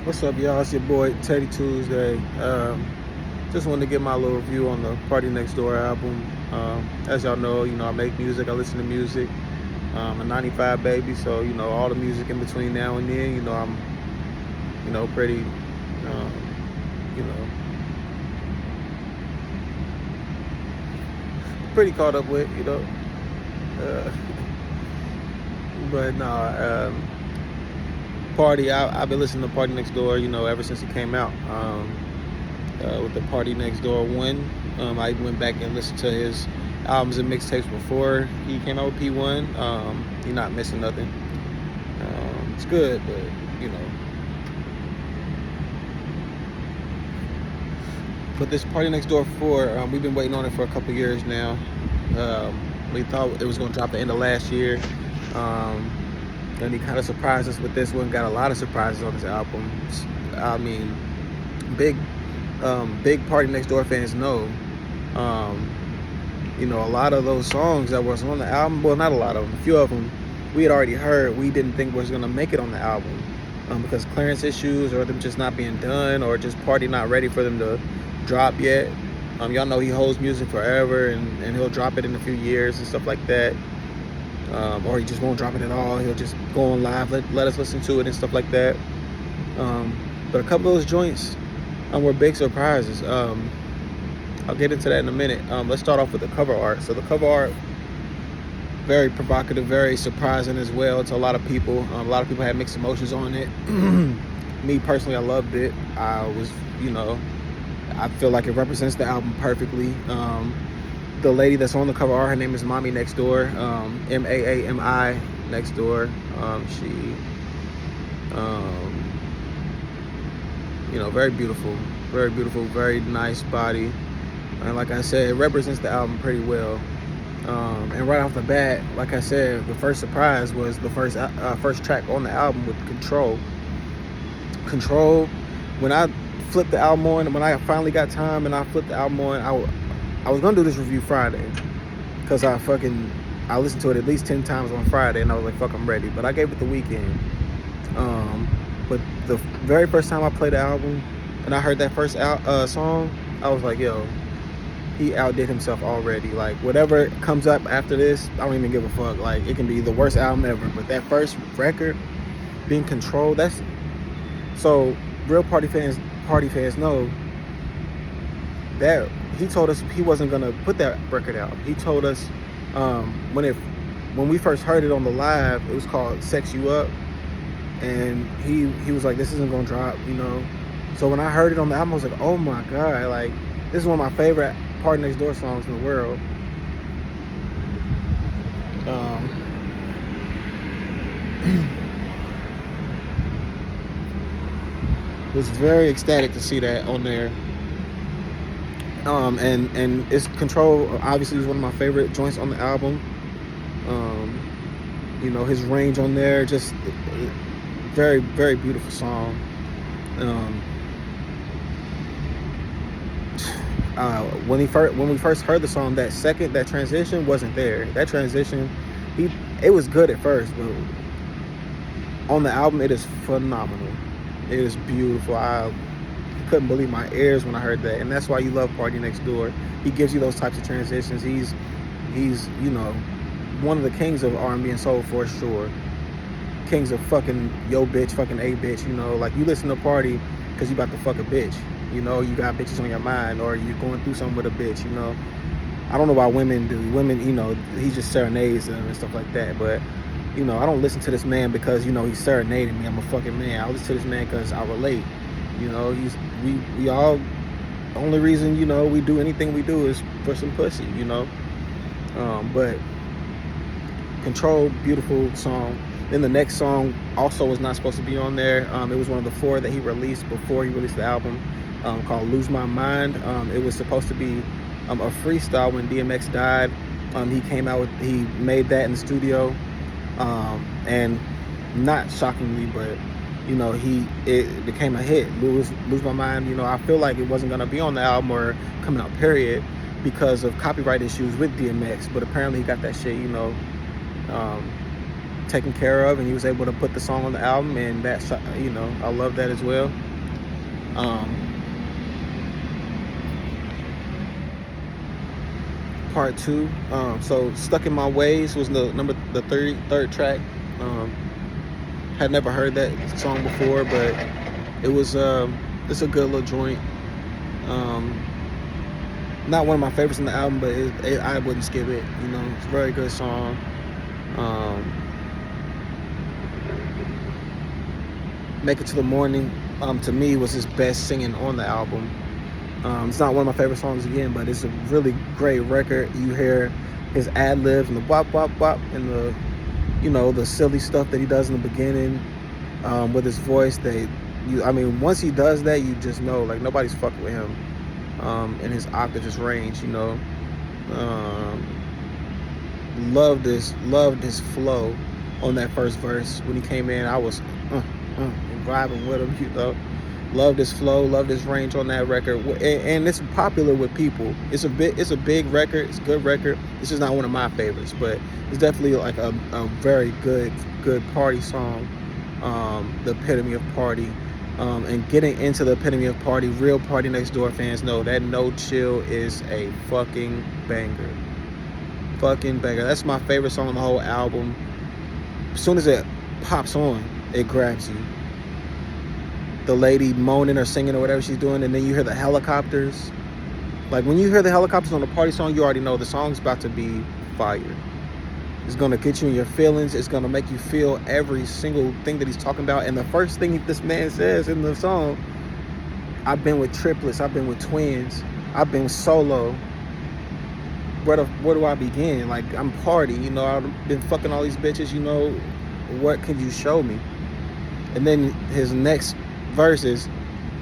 What's up, y'all? It's your boy Teddy Tuesday. Just wanted to get my little review on the Party Next Door album. As y'all know, I make music. I listen to music. I'm a '95 baby, so all the music in between now and then. I'm pretty, you know, pretty caught up with. Uh, but no, I've been listening to Party Next Door. Ever since it came out. With the Party Next Door 1. I went back and listened to his albums and mixtapes before he came out with P1. You're not missing nothing. It's good, but But this Party Next Door 4, we've been waiting on it for a couple years now. We thought it was going to drop the end of last year. And he kind of surprised us with this one. Got a lot of surprises on this album. I mean, big Party Next Door fans know, a lot of those songs that was on the album, well, not a lot of them, a few of them, we had already heard. We didn't think was going to make it on the album because clearance issues or them just not being done or just Party not ready for them to drop yet. Y'all know he holds music forever and he'll drop it in a few years and stuff like that. Or he just won't drop it at all. He'll just go on live, let us listen to it and stuff like that. But a couple of those joints were big surprises. I'll get into that in a minute. Let's start off with the cover art. So the cover art, very provocative, very surprising as well to a lot of people. A lot of people had mixed emotions on it. Me personally, I loved it. I feel like it represents the album perfectly. The lady that's on the cover art, her name is Mommy Next Door, Maami Next Door. She very beautiful, very nice body. And like I said, it represents the album pretty well. And right off the bat, like I said, the first surprise was the first track on the album with Control. Control, when I flipped the album on, when I finally got time and I flipped the album on, I was gonna do this review Friday because I listened to it at least 10 times on Friday and I was like, fuck, I'm ready. But I gave it the weekend. But the very first time I played the album and I heard that first song, I was like, yo, he outdid himself already. Like, whatever comes up after this, I don't even give a fuck. Like, it can be the worst album ever, but that first record being Controlled, that's so real party fans know that he told us he wasn't gonna put that record out. He told us when we first heard it on the live, it was called Sex You Up. And he was like, this isn't gonna drop, So when I heard it on the album, I was like, oh my god, like, this is one of my favorite Party Next Door songs in the world. Was very ecstatic to see that on there. And it's Control obviously is one of my favorite joints on the album. His range on there, just very, very beautiful song. When we first heard the song, that transition wasn't there. That transition, it was good at first, but on the album it is phenomenal. It is beautiful. I couldn't believe my ears when I heard that, and that's why you love Party Next Door. He gives you those types of transitions. He's one of the kings of R&B and soul for sure. Kings of fucking yo bitch, fucking a bitch. Like, you listen to Party because you about to fuck a bitch. You got bitches on your mind, or you're going through something with a bitch. I don't know why women do. Women, he just serenades them and stuff like that. But I don't listen to this man because he's serenading me. I'm a fucking man. I listen to this man because I relate. We all, the only reason we do anything we do is for some pussy. But Control, beautiful song. Then the next song also was not supposed to be on there. It was one of the 4 that he released before he released the album, called Lose My Mind. It was supposed to be a freestyle when DMX died. He made that in the studio, and not shockingly, but it became a hit. Lose My Mind. I feel like it wasn't gonna be on the album or coming out, period, because of copyright issues with DMX. But apparently he got that shit, taken care of, and he was able to put the song on the album, and that, you know, I love that as well. Part 2, so Stuck in My Ways was the third track. Had never heard that song before, but it was it's a good little joint. Not one of my favorites in the album, but I wouldn't skip it. You know, it's a very good song. Make It to the Morning, to me, was his best singing on the album. It's not one of my favorite songs again, but it's a really great record. You hear his ad libs and the bop bop bop and the, you know, the silly stuff that he does in the beginning with his voice. I mean, once he does that, you just know like nobody's fucking with him. And his octaves range, you know. Loved his flow on that first verse. When he came in, I was vibing with him, you know. Loved his flow, loved his range on that record, and it's popular with people. It's a big record. It's a good record. This is not one of my favorites, but it's definitely like a very good party song. The epitome of party. And getting into the epitome of party, real Party Next Door fans know that No Chill is a fucking banger. Fucking banger. That's my favorite song on the whole album. As soon as it pops on, it grabs you. The lady moaning or singing or whatever she's doing, and then you hear the helicopters. Like when you hear the helicopters on the party song, you already know the song's about to be fire. It's gonna get you in your feelings. It's gonna make you feel every single thing that he's talking about. And the first thing this man says in the song, I've been with triplets, I've been with twins, I've been solo. Where do I begin? Like, I'm party, you know, I've been fucking all these bitches, you know, what could you show me? And then his next verse is,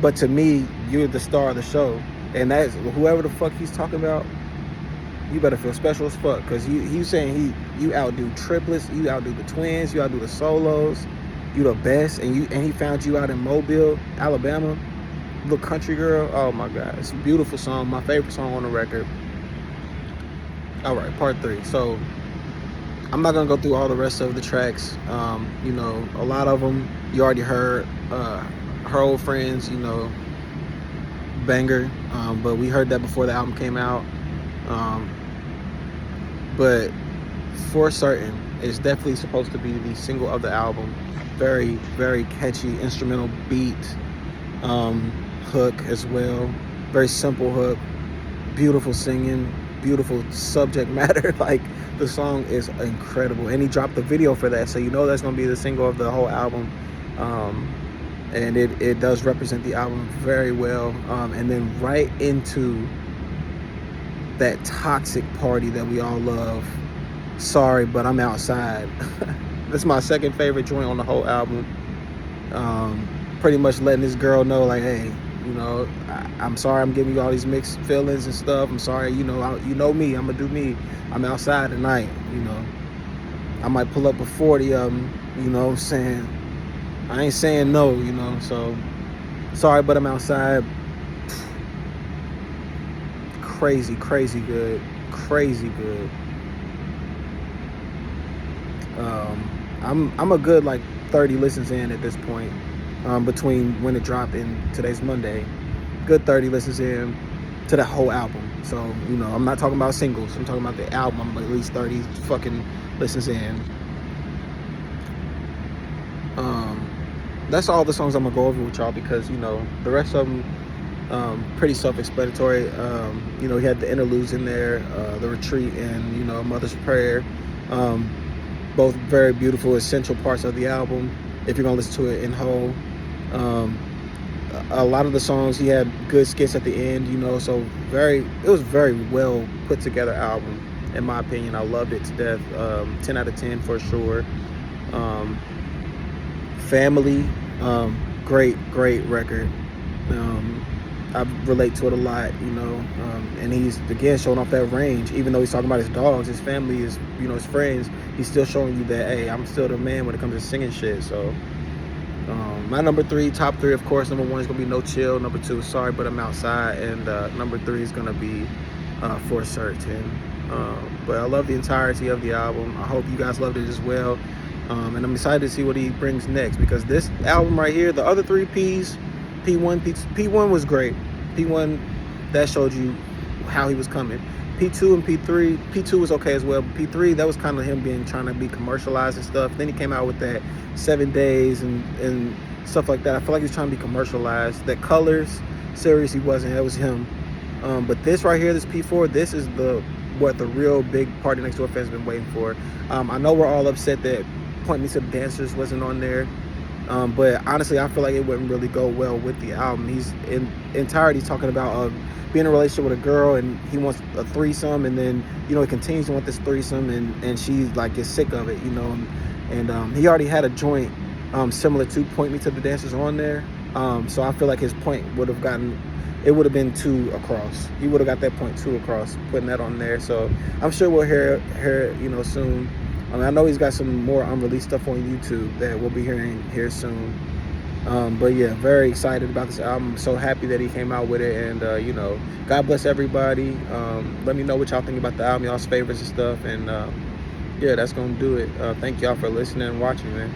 but to me, you're the star of the show. And that's whoever the fuck he's talking about, you better feel special as fuck, because he's saying you outdo triplets, you outdo the twins, you outdo the solos, you the best, and he found you out in Mobile, Alabama, little country girl. Oh my god, it's a beautiful song, my favorite song on the record. All right, part 3. So I'm not gonna go through all the rest of the tracks. You know, a lot of them you already heard. Her Old Friends, you know, banger, but we heard that before the album came out. But For Certain is definitely supposed to be the single of the album. Very, very catchy instrumental beat, hook as well. Very simple hook, beautiful singing, beautiful subject matter. Like, the song is incredible, and he dropped the video for that, so you know that's gonna be the single of the whole album. And it does represent the album very well. And then right into that toxic party that we all love, Sorry But I'm Outside. That's my second favorite joint on the whole album. Pretty much letting this girl know, like, hey, you know, I'm sorry I'm giving you all these mixed feelings and stuff. I'm sorry, you know me, I'm gonna do me. I'm outside tonight, you know. I might pull up with 40 of them, you know what I'm saying? I ain't saying no, you know, so Sorry But I'm Outside. Crazy good. I'm a good like 30 listens in at this point, between when it dropped and today's Monday. Good 30 listens in to the whole album. So, you know, I'm not talking about singles, I'm talking about the album. I'm at least 30 fucking listens in. That's all the songs I'm gonna go over with y'all, because, you know, the rest of them pretty self-explanatory. You know, he had the interludes in there, The Retreat and, you know, Mother's Prayer. Both very beautiful, essential parts of the album if you're gonna listen to it in whole. A lot of the songs, he had good skits at the end, you know, so it was very well put together album, in my opinion. I loved it to death. 10 out of 10 for sure. Family, great record. I relate to it a lot, you know, and he's again showing off that range. Even though he's talking about his dogs, his family, his, you know, his friends, he's still showing you that, hey, I'm still the man when it comes to singing shit. So my top three, of course, number 1 is gonna be No Chill, number 2 is Sorry But I'm Outside, and number 3 is gonna be For Certain. But I love the entirety of the album. I hope you guys loved it as well. And I'm excited to see what he brings next, because this album right here, the other 3 P's, P1 was great. P1, that showed you how he was coming. P2 and P2 was okay as well, but P3, that was kind of him trying to be commercialized and stuff. Then he came out with that 7 Days and stuff like that. I feel like he was trying to be commercialized. That Colors series, he wasn't. That was him. But this right here, this P4, this is what the real big Party Next Door fans have been waiting for. I know we're all upset that Point Me to the Dancers wasn't on there, but honestly, I feel like it wouldn't really go well with the album. He's in entirety talking about being in a relationship with a girl, and he wants a threesome, and then he continues to want this threesome, and she like gets sick of it, and he already had a joint similar to Point Me to the Dancers on there, so I feel like his point would have been 2 across. He would have got that point 2 across, putting that on there. So I'm sure we'll hear soon. I know he's got some more unreleased stuff on YouTube that we'll be hearing here soon. But yeah, very excited about this album. I'm so happy that he came out with it, and God bless everybody. Let me know what y'all think about the album, y'all's favorites and stuff, and yeah, that's gonna do it. Thank y'all for listening and watching, man.